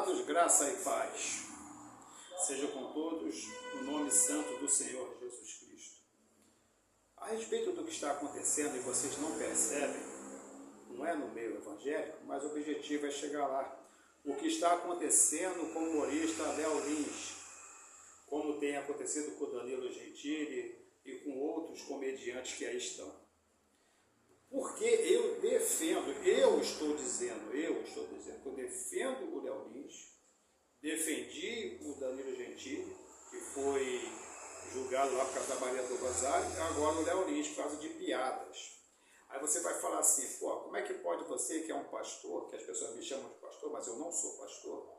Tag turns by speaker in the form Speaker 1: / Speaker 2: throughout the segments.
Speaker 1: Amados, graça e paz seja com todos no nome santo do Senhor Jesus Cristo. A respeito do que está acontecendo e vocês não percebem, não é no meio evangélico, mas o objetivo é chegar lá. O que está acontecendo com o humorista Léo Lins, como tem acontecido com o Danilo Gentili e com outros comediantes que aí estão. Porque eu estou dizendo que eu defendo o Léo Lins, defendi o Danilo Gentili, que foi julgado lá por causa da Maria do Rosário, e agora o Léo Lins, por causa de piadas. Aí você vai falar assim, pô, como é que pode você, que é um pastor, que as pessoas me chamam de pastor, mas eu não sou pastor,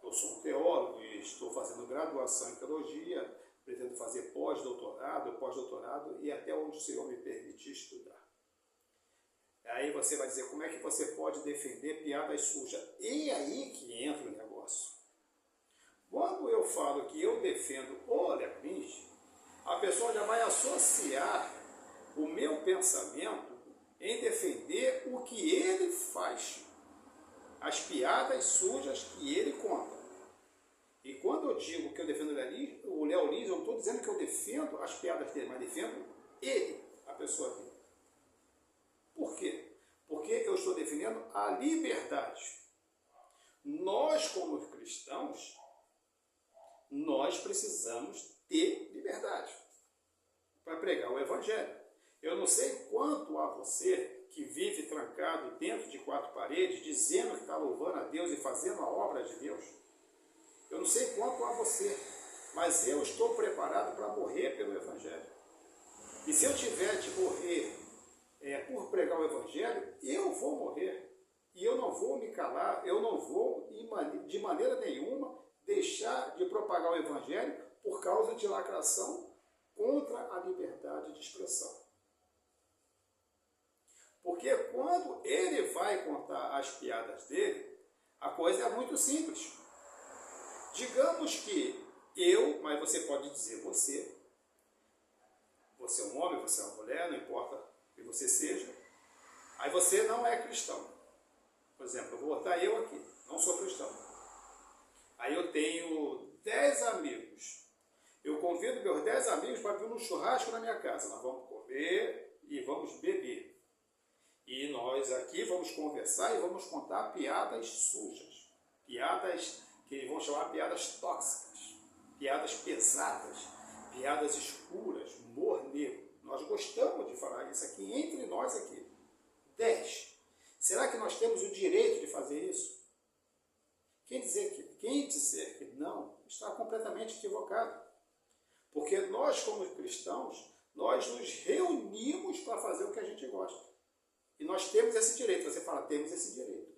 Speaker 1: eu sou um teólogo e estou fazendo graduação em teologia, pretendo fazer pós-doutorado e até onde o Senhor me permitir estudar. Aí você vai dizer, como é que você pode defender piadas sujas? E aí que entra o negócio. Quando eu falo que eu defendo o Léo Lins, a pessoa já vai associar o meu pensamento em defender o que ele faz, as piadas sujas que ele conta. E quando eu digo que eu defendo o Léo Lins, eu não estou dizendo que eu defendo as piadas dele, mas defendo ele, a pessoa dele. Por quê? Porque eu estou defendendo a liberdade. Nós, como cristãos, nós precisamos ter liberdade para pregar o Evangelho. Eu não sei quanto a você que vive trancado dentro de quatro paredes, dizendo que está louvando a Deus e fazendo a obra de Deus. Eu não sei quanto a você, mas eu estou preparado para morrer pelo Evangelho. E se eu tiver de morrer por pregar o Evangelho, eu vou morrer. E eu não vou me calar, eu não vou, de maneira nenhuma, deixar de propagar o Evangelho por causa de lacração contra a liberdade de expressão. Porque quando ele vai contar as piadas dele, a coisa é muito simples. Digamos que mas você pode dizer você é um homem, você é uma mulher, não importa o que você seja, aí você não é cristão. Por exemplo, eu vou botar eu aqui, não sou cristão. Aí eu tenho 10 amigos. Eu convido meus 10 amigos para vir num churrasco na minha casa. Nós vamos comer e vamos beber. E nós aqui vamos conversar e vamos contar piadas sujas. Piadas que vão chamar piadas tóxicas. Piadas pesadas. Piadas escuras. Humor negro. Nós gostamos de falar isso aqui entre nós aqui. 10. Será que nós temos o direito de fazer isso? Quem dizer que não, está completamente equivocado. Porque nós, como cristãos, nós nos reunimos para fazer o que a gente gosta. E nós temos esse direito. Você fala, temos esse direito.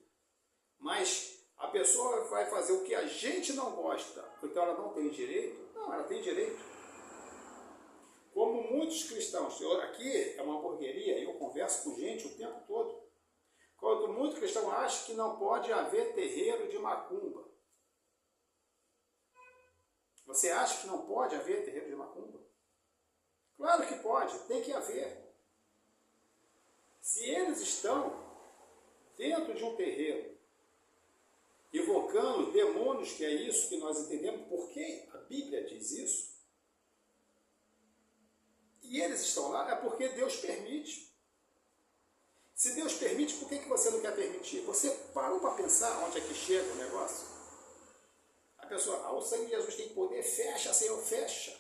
Speaker 1: Mas a pessoa vai fazer o que a gente não gosta, então ela não tem direito? Não, ela tem direito. Como muitos cristãos, aqui é uma hamburgueria e eu converso com gente o tempo todo. Quando muito cristão acha que não pode haver terreiro de macumba. Você acha que não pode haver terreiro de macumba? Claro que pode, tem que haver. Se eles estão dentro de um terreiro, evocando demônios, que é isso que nós entendemos, porque a Bíblia diz isso, e eles estão lá, é porque Deus permite. Se Deus permite, por que você não quer permitir? Você parou para pensar onde é que chega o negócio? A pessoa, o sangue de Jesus tem poder, fecha, Senhor, fecha.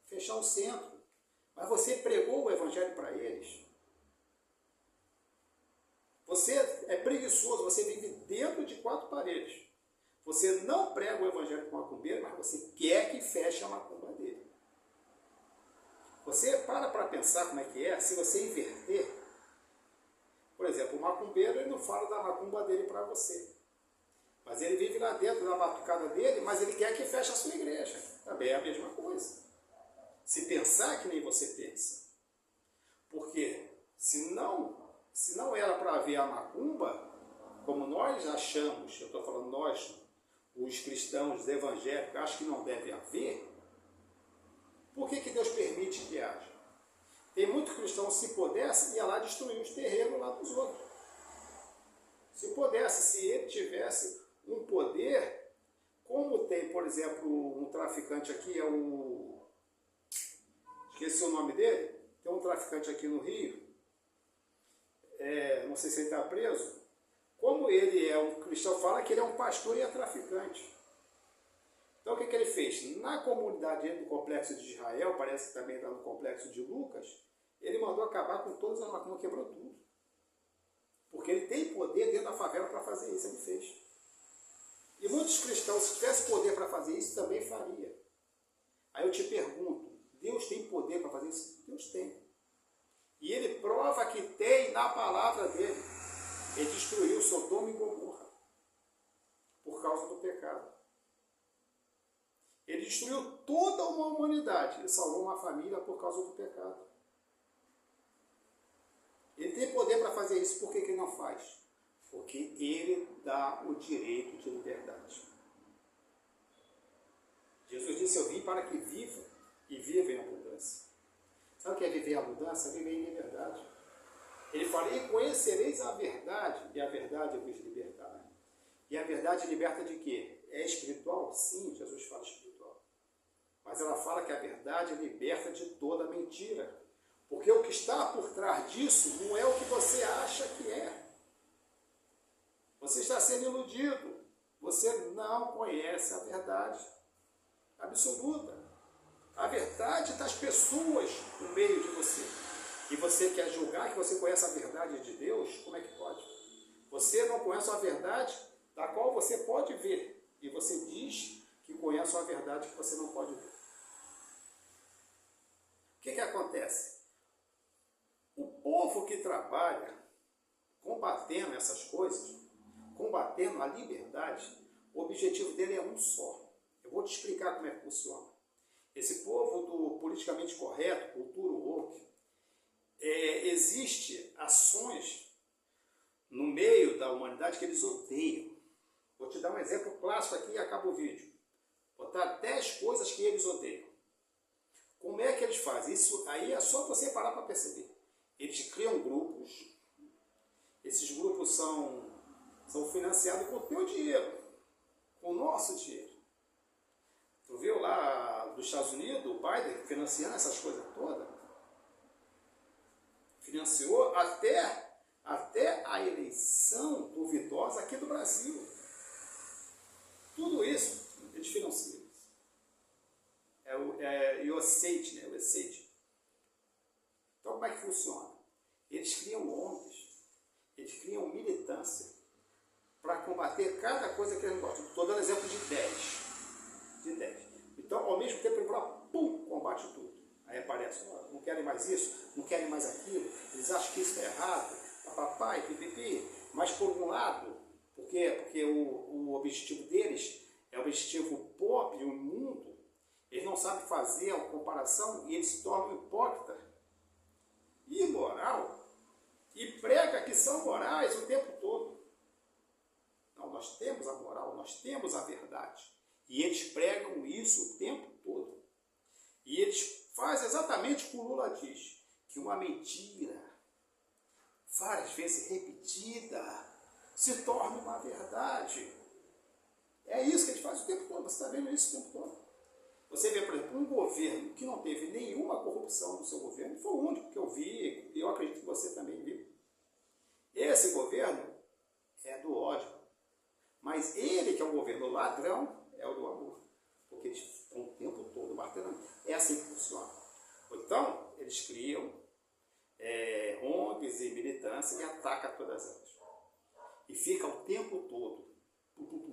Speaker 1: Fechar o centro. Mas você pregou o Evangelho para eles. Você é preguiçoso, você vive dentro de quatro paredes. Você não prega o Evangelho com macumbeiro, mas você quer que feche a macumba dele. Você para pensar como é que é, se você inverter. Por exemplo, o macumbeiro, ele não fala da macumba dele para você. Mas ele vive lá dentro da batucada dele, mas ele quer que feche a sua igreja. Também é a mesma coisa. Se pensar que nem você pensa. Porque se não era para haver a macumba, como nós achamos, eu estou falando nós, os cristãos evangélicos, acham que não deve haver, por que Deus permite que haja? Tem muito cristão, se pudesse, ia lá destruir os terrenos lá dos outros. Se pudesse, se ele tivesse um poder exemplo, um traficante aqui, esqueci o nome dele, tem um traficante aqui no Rio, não sei se ele está preso, como ele é um cristão, fala que ele é um pastor e é traficante. Então o que ele fez? Na comunidade dele do complexo de Israel, parece que também está no complexo de Lucas, ele mandou acabar com todas as macumbas, quebrou tudo. Porque ele tem poder dentro da favela para fazer isso, ele fez. E muitos cristãos, se tivesse poder para fazer isso, também faria. Aí eu te pergunto, Deus tem poder para fazer isso? Deus tem. E ele prova que tem na palavra dele. Ele destruiu Sodoma e Gomorra por causa do pecado. Ele destruiu toda uma humanidade. Ele salvou uma família por causa do pecado. Ele tem poder para fazer isso. Por que ele não faz? Porque ele dá o direito de liberdade. Jesus disse, eu vim para que vivam e vivam em abundância. Sabe o que é viver em abundância? Viver em liberdade. Ele fala, e conhecereis a verdade, e a verdade vos libertará. E a verdade liberta de quê? É espiritual? Sim, Jesus fala espiritual. Mas ela fala que a verdade liberta de toda mentira. Porque o que está por trás disso não é o que você acha que é. Você está sendo iludido. Você não conhece a verdade absoluta. A verdade das pessoas no meio de você. E você quer julgar que você conhece a verdade de Deus? Como é que pode? Você não conhece a verdade da qual você pode ver. E você diz que conhece a verdade que você não pode ver. O que acontece? O povo que trabalha combatendo essas coisas, combatendo a liberdade, o objetivo dele é um só. Eu vou te explicar como é que funciona. Esse povo do politicamente correto, cultura woke, existe ações no meio da humanidade que eles odeiam. Vou te dar um exemplo clássico aqui e acaba o vídeo. Vou botar 10 coisas que eles odeiam. Como é que eles fazem? Isso aí é só você parar para perceber. Eles criam grupos. Esses grupos são financiados com o teu dinheiro, com o nosso dinheiro. Tu viu lá dos Estados Unidos, o Biden financiando essas coisas todas? Financiou até a eleição do Vitória aqui do Brasil. Tudo isso eles financiam. É o USAID, né? O USAID. Então como é que funciona? Eles criam ONGs, eles criam militância para combater cada coisa que eles gostam. Estou dando exemplo de 10. Então, ao mesmo tempo, ele fala, pum, combate tudo. Aí aparece, não querem mais isso, não querem mais aquilo, eles acham que isso é errado, papai, pipipi. Mas por um lado, por quê? Porque o objetivo deles é o objetivo pop, o mundo, eles não sabem fazer a comparação e eles se tornam hipócritas, imoral, e prega que são morais o tempo todo. Não, nós temos a moral, nós temos a verdade. E eles pregam isso o tempo todo. E eles fazem exatamente o que o Lula diz, que uma mentira, várias vezes repetida, se torna uma verdade. É isso que eles fazem o tempo todo, você está vendo isso o tempo todo. Você vê, por exemplo, um governo que não teve nenhuma corrupção no seu governo, foi o único que eu vi, e eu acredito que você também viu. Esse governo é do ódio. Mas ele, que é um governo ladrão, é o do amor. Porque eles estão o tempo todo batendo. É assim que funciona. Então, eles criam ONGs e militância e atacam todas elas. E fica o tempo todo.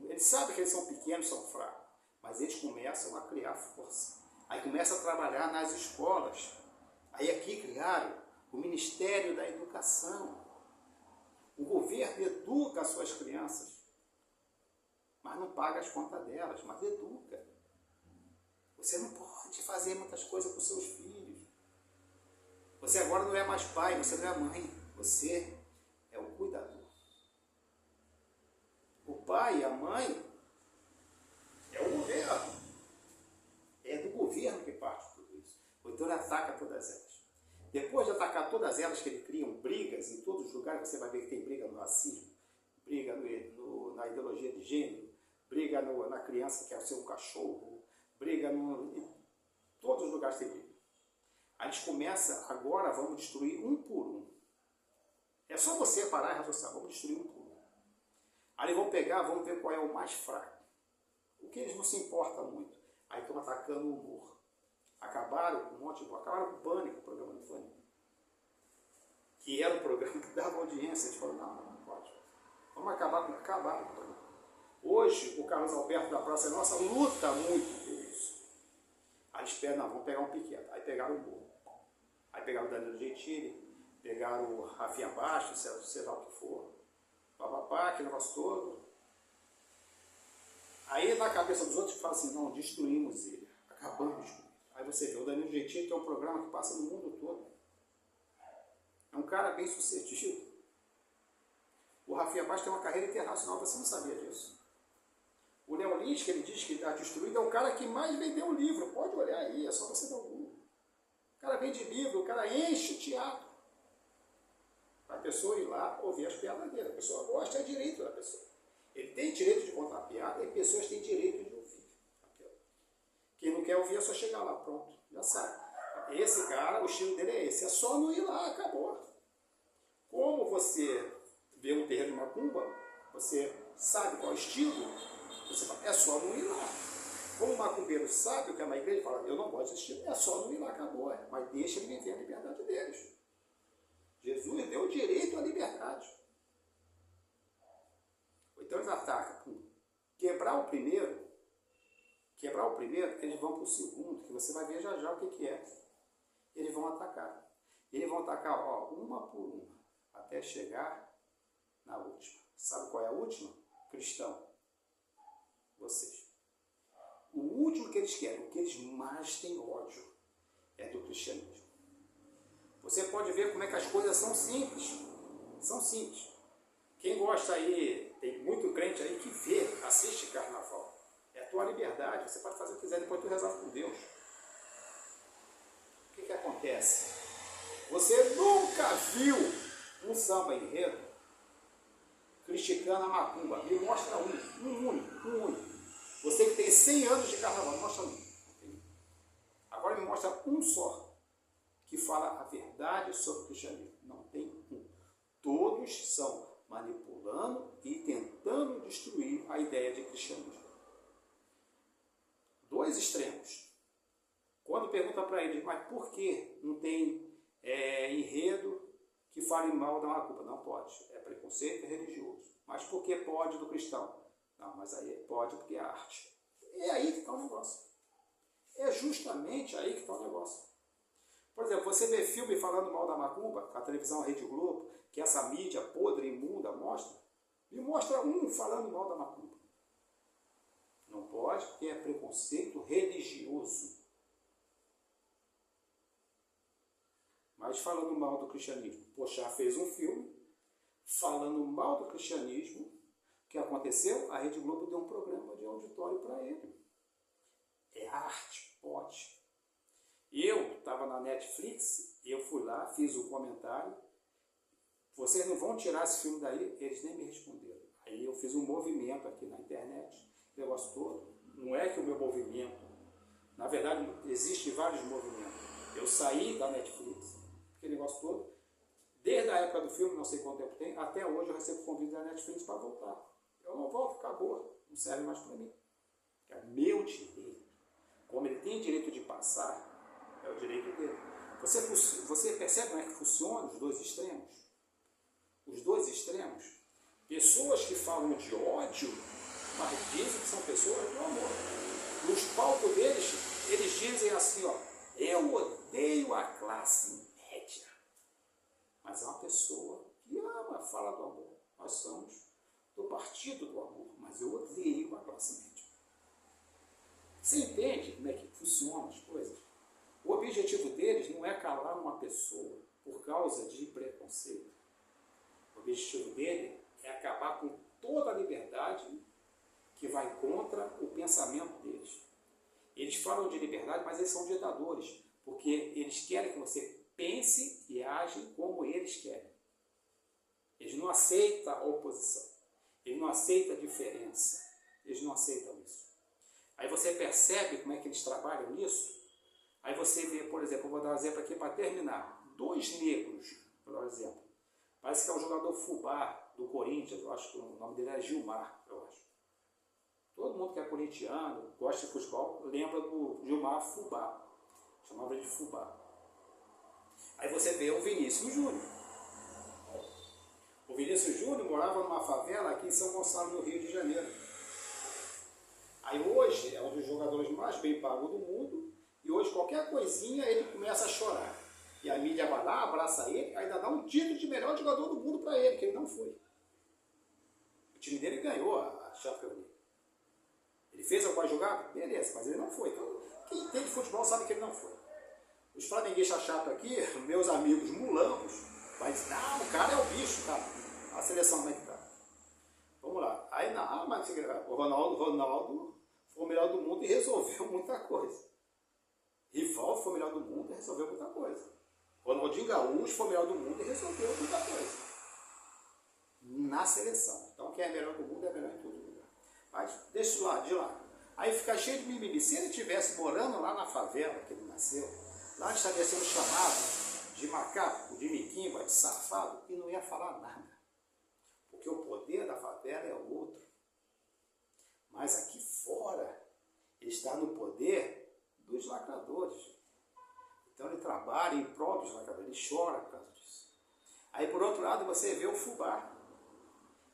Speaker 1: Eles sabem que eles são pequenos, são fracos. Mas eles começam a criar força. Aí começam a trabalhar nas escolas. Aí aqui criaram o Ministério da Educação. O governo educa as suas crianças. Mas não paga as contas delas, mas educa. Você não pode fazer muitas coisas com seus filhos. Você agora não é mais pai, você não é mãe. Você é o cuidador. O pai e a mãe é o governo. É do governo que parte tudo isso. Então ele ataca todas elas. Depois de atacar todas elas, que ele criam brigas em todos os lugares, você vai ver que tem briga no racismo, briga na ideologia de gênero, briga briga na criança que quer ser um cachorro, briga em todos os lugares tem briga. Aí eles começam, agora vamos destruir um por um. É só você parar e raciocinar, vamos destruir um por um. Aí eles vão pegar, vamos ver qual é o mais fraco. O que eles não se importam muito. Aí estão atacando o humor. Acabaram com um monte de humor, acabaram com o Pânico, o programa do Pânico. Que era um programa que dava audiência. Eles falaram, não pode. Vamos acabar com o programa. Hoje, o Carlos Alberto da Praça Nossa luta muito por isso. Aí eles pedem, não, vamos pegar um piquete. Aí pegaram o burro. Aí pegaram o Danilo Gentili, pegaram o Rafinha Bastos, sei lá o que for. Papapá, aquele negócio todo. Aí na cabeça dos outros fala assim, não, destruímos ele. Acabamos com ele. Aí você vê, o Danilo Gentili tem um programa que passa no mundo todo. É um cara bem sucedido. O Rafinha Bastos tem uma carreira internacional, você não sabia disso. O Léo Lins, que ele diz que está destruído, é o cara que mais vendeu um livro. Pode olhar aí, é só você dar um Google. O cara vende livro, o cara enche o teatro. Para a pessoa ir lá ouvir as piadas dele. A pessoa gosta, é direito da pessoa. Ele tem direito de contar a piada e pessoas têm direito de ouvir. Quem não quer ouvir é só chegar lá, pronto, já sabe. Esse cara, o estilo dele é esse, é só não ir lá, acabou. Como você vê um terreiro de macumba, você sabe qual é o estilo, você fala, é só não ir lá. Como o macumbeiro sabe o que é uma igreja, fala, eu não gosto desse estilo, é só não ir lá, acabou. Mas deixa ele viver a liberdade deles. Jesus deu o direito à liberdade. Então eles atacam. Quebrar o primeiro, eles vão para o segundo, que você vai ver já já o que é. Eles vão atacar. Eles vão atacar, ó, uma por uma, até chegar na última. Sabe qual é a última? Cristão. Vocês. O último que eles querem, o que eles mais têm ódio, é do cristianismo. Você pode ver como é que as coisas são simples. São simples. Quem gosta aí, tem muito crente aí que vê, assiste carnaval. É a tua liberdade, você pode fazer o que quiser, depois tu rezar com Deus. O que acontece? Você nunca viu um samba enredo criticando a macumba. Me mostra um único. Você que tem 100 anos de carnaval, mostra um. Agora me mostra um só que fala a verdade sobre o cristianismo. Não tem um. Todos são manipulando e tentando destruir a ideia de cristianismo. Dois extremos. Quando pergunta para eles, mas por que não tem enredo que fale mal da macumba? Não pode, é preconceito religioso. Mas por que pode do cristão? Não, mas aí pode porque é arte. É aí que está o negócio. É justamente aí que está o negócio. Por exemplo, você vê filme falando mal da macumba, a televisão Rede Globo, que essa mídia podre, imunda mostra, me mostra um falando mal da macumba. Não pode porque é preconceito religioso. Mas falando mal do cristianismo, Pochá fez um filme falando mal do cristianismo. O que aconteceu? A Rede Globo deu um programa de auditório para ele. É arte, pode. Eu estava na Netflix, eu fui lá, fiz um comentário. Vocês não vão tirar esse filme daí? Eles nem me responderam. Aí eu fiz um movimento aqui na internet, o negócio todo. Não é que o meu movimento, na verdade, existem vários movimentos. Eu saí da Netflix, aquele negócio todo. Desde a época do filme, não sei quanto tempo tem, até hoje eu recebo convite da Netflix para voltar. Eu não volto, acabou, não serve mais para mim. É o meu direito. Como ele tem direito de passar, é o direito dele. Você percebe como é que funciona os dois extremos? Os dois extremos, pessoas que falam de ódio, mas dizem que são pessoas do amor. Nos palcos deles, eles dizem assim, ó, eu odeio a classe média. Mas é uma pessoa que ama, fala do amor. Nós somos do partido do amor, mas eu odeio a classe média. Você entende como é que funcionam as coisas? O objetivo deles não é calar uma pessoa por causa de preconceito. O objetivo dele é acabar com toda a liberdade que vai contra o pensamento deles. Eles falam de liberdade, mas eles são ditadores, porque eles querem que você pense e age como eles querem. Eles não aceitam a oposição, eles não aceitam a diferença, eles não não aceitam isso. Aí você percebe como é que eles trabalham nisso. Aí você vê, por exemplo, eu vou dar um exemplo aqui para terminar. 2 negros, por exemplo. Parece que é um jogador fubá do Corinthians, eu acho que o nome dele é Gilmar, eu acho. Todo mundo que é corintiano, gosta de futebol, lembra do Gilmar Fubá. Chamava ele de Fubá. Aí você vê o Vinícius Júnior. O Vinícius Júnior morava numa favela aqui em São Gonçalo, no Rio de Janeiro. Aí hoje é um dos jogadores mais bem pagos do mundo, e hoje qualquer coisinha ele começa a chorar. E a mídia vai lá, abraça ele, ainda dá um título de melhor jogador do mundo para ele, que ele não foi. O time dele ganhou a Champions League. Ele fez alguma jogada? Beleza, mas ele não foi. Então, quem entende futebol sabe que ele não foi. Os flamenguistas chatos aqui, meus amigos mulambos, vai dizer, não, o cara é o bicho, cara. A seleção como é que tá? Vamos lá. Aí, mas o Ronaldo foi o melhor do mundo e resolveu muita coisa. Rivaldo foi o melhor do mundo e resolveu muita coisa. Ronaldinho Gaúcho foi o melhor do mundo e resolveu muita coisa. Na seleção. Então, quem é melhor do mundo é melhor em todo lugar. Mas deixa isso lá, de lado. Aí fica cheio de mimimi. Se ele estivesse morando lá na favela que ele nasceu, lá ele estaria sendo chamado de macaco, de miquimba, de safado, e não ia falar nada. Porque o poder da favela é outro. Mas aqui fora, ele está no poder dos lacradores. Então ele trabalha em prol dos lacradores, ele chora por causa disso. Aí por outro lado você vê o fubá.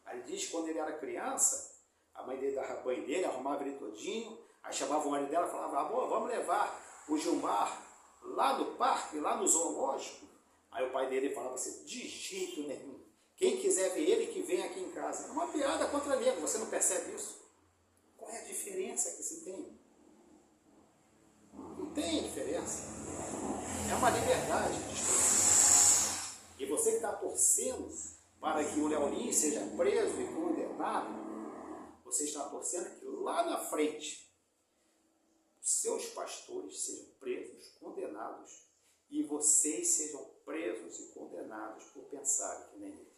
Speaker 1: Aí ele diz que quando ele era criança, a mãe dele dava banho dele, arrumava ele todinho, aí chamava o marido dela e falava, amor, vamos levar o Gilmar lá no parque, lá no zoológico. Aí o pai dele falava assim, de jeito nenhum. Quem quiser ver ele, que vem aqui em casa. É uma piada contra negro, você não percebe isso? Qual é a diferença que se tem? Não tem diferença. É uma liberdade de expressão. E você que está torcendo para que o Leolin seja preso e condenado, você está torcendo que lá na frente os seus pastores sejam presos, condenados, e vocês sejam presos e condenados por pensarem que nem ele.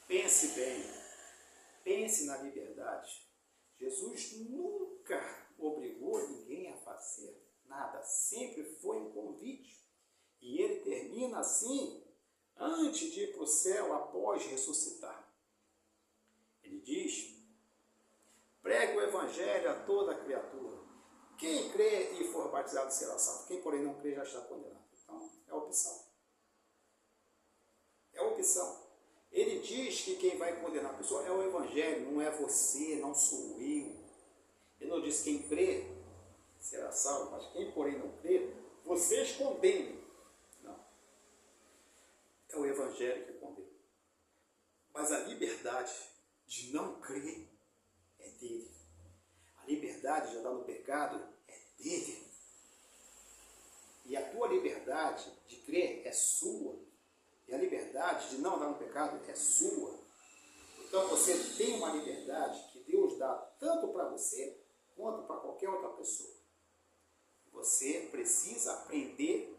Speaker 1: Pense bem, pense na liberdade. Jesus nunca obrigou ninguém a fazer nada, sempre foi um convite. E ele termina assim, antes de ir para o céu, após ressuscitar. Ele diz, pregue o evangelho a toda criatura. Quem crê e for batizado será salvo. Quem, porém, não crê já está condenado. Então, é opção. É opção. Ele diz que quem vai condenar a pessoa é o evangelho, não é você, não sou eu. Ele não diz quem crê será salvo, mas quem, porém, não crê, vocês condenam. Não. É o evangelho que condena. Mas a liberdade de não crer é dele. A liberdade de andar no pecado é dele. E a tua liberdade de crer é sua. E a liberdade de não andar no pecado é sua. Então você tem uma liberdade que Deus dá tanto para você quanto para qualquer outra pessoa. Você precisa aprender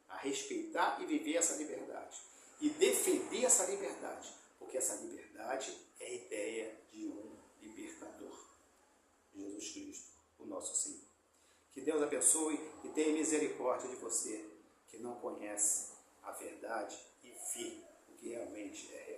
Speaker 1: a respeitar e viver essa liberdade. E defender essa liberdade. Porque essa liberdade é a ideia de um libertador. Jesus Cristo, o nosso Senhor. Que Deus abençoe e tenha misericórdia de você que não conhece a verdade e vê o que realmente é real.